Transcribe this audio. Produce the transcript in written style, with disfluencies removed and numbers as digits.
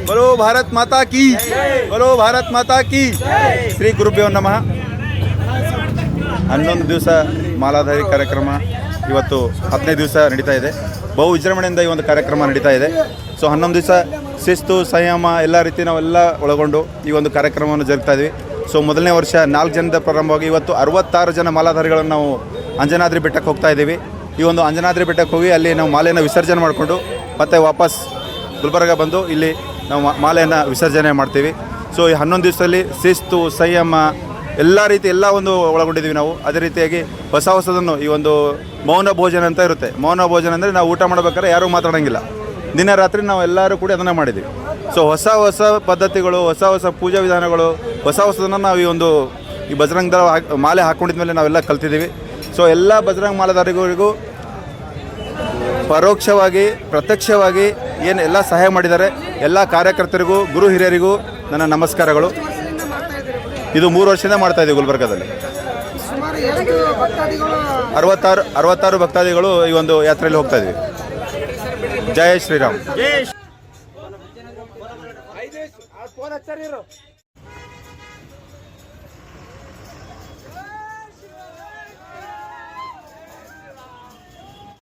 बोलो भारत माता की, बोलो भारत माता की। ಶ್ರೀ ಗುರುಭ್ಯೋ ನಮಃ. 11 ದಿವಸ ಮಾಲಾಧಾರಿ ಕಾರ್ಯಕ್ರಮ ಇವತ್ತು 15 ದಿವಸ ನಡೀತಾ ಇದೆ. ಬಹು ವಿಜೃಂಭಣೆಯಿಂದ ಈ ಒಂದು ಕಾರ್ಯಕ್ರಮ ನಡೀತಾ ಇದೆ. ಸೊ 11 ದಿವಸ ಶಿಸ್ತು ಸಂಯಮ ಎಲ್ಲ ರೀತಿ ನಾವೆಲ್ಲ ಒಳಗೊಂಡು ಈ ಒಂದು ಕಾರ್ಯಕ್ರಮವನ್ನು ಜರುಗ್ತಾ ಇದ್ವಿ. ಸೊ ಮೊದಲನೇ ವರ್ಷ 4 ಜನದ ಪ್ರಾರಂಭವಾಗಿ ಇವತ್ತು 66 ಜನ ಮಾಲಾಧಾರಿಗಳನ್ನು ನಾವು ಅಂಜನಾದ್ರಿ ಬೆಟ್ಟಕ್ಕೆ ಹೋಗ್ತಾ ಇದ್ದೀವಿ. ಈ ಒಂದು ಅಂಜನಾದ್ರಿ ಬೆಟ್ಟಕ್ಕೆ ಹೋಗಿ ಅಲ್ಲಿ ನಾವು ಮಾಲೆಯನ್ನು ವಿಸರ್ಜನೆ ಮಾಡಿಕೊಂಡು ಮತ್ತೆ ವಾಪಸ್ ಗುಲ್ಬರ್ಗ ಬಂದು ಇಲ್ಲಿ ನಾವು ಮಾಲೆಯನ್ನು ವಿಸರ್ಜನೆ ಮಾಡ್ತೀವಿ. ಸೊ ಈ 11 ದಿವಸದಲ್ಲಿ ಶಿಸ್ತು ಸಂಯಮ ಎಲ್ಲ ರೀತಿ ಎಲ್ಲ ಒಂದು ಒಳಗೊಂಡಿದ್ದೀವಿ ನಾವು. ಅದೇ ರೀತಿಯಾಗಿ ಹೊಸದನ್ನು ಈ ಒಂದು ಮೌನ ಭೋಜನ ಅಂತ ಇರುತ್ತೆ. ಮೌನ ಭೋಜನ ಅಂದರೆ ನಾವು ಊಟ ಮಾಡಬೇಕಾದ್ರೆ ಯಾರೂ ಮಾತಾಡೋಂಗಿಲ್ಲ. ದಿನ ರಾತ್ರಿ ನಾವು ಎಲ್ಲರೂ ಕೂಡ ಅದನ್ನು ಮಾಡಿದ್ದೀವಿ. ಸೊ ಹೊಸ ಪದ್ಧತಿಗಳು, ಹೊಸ ಪೂಜಾ ವಿಧಾನಗಳು, ಹೊಸದನ್ನು ನಾವು ಈ ಬಜರಂಗ ದಳ ಮಾಲೆ ಹಾಕ್ಕೊಂಡಿದ್ಮೇಲೆ ನಾವೆಲ್ಲ ಕಲ್ತಿದ್ದೀವಿ. ಸೊ ಎಲ್ಲ ಬಜರಂಗ ಮಾಲಾಧಾರಿಗಳಿಗೂ ಪರೋಕ್ಷವಾಗಿ ಪ್ರತ್ಯಕ್ಷವಾಗಿ ಏನು ಎಲ್ಲ ಸಹಾಯ ಮಾಡಿದ್ದಾರೆ ಎಲ್ಲ ಕಾರ್ಯಕರ್ತರಿಗೂ ಗುರು ಹಿರಿಯರಿಗೂ ನನ್ನ ನಮಸ್ಕಾರಗಳು. ಇದು 3 ವರ್ಷದಿಂದ ಮಾಡ್ತಾಯಿದ್ದೀವಿ ಗುಲ್ಬರ್ಗದಲ್ಲಿ. 66 ಭಕ್ತಾದಿಗಳು ಈ ಒಂದು ಯಾತ್ರೆಯಲ್ಲಿ ಹೋಗ್ತಾ ಇದ್ವಿ. ಜೈ ಶ್ರೀರಾಮ್.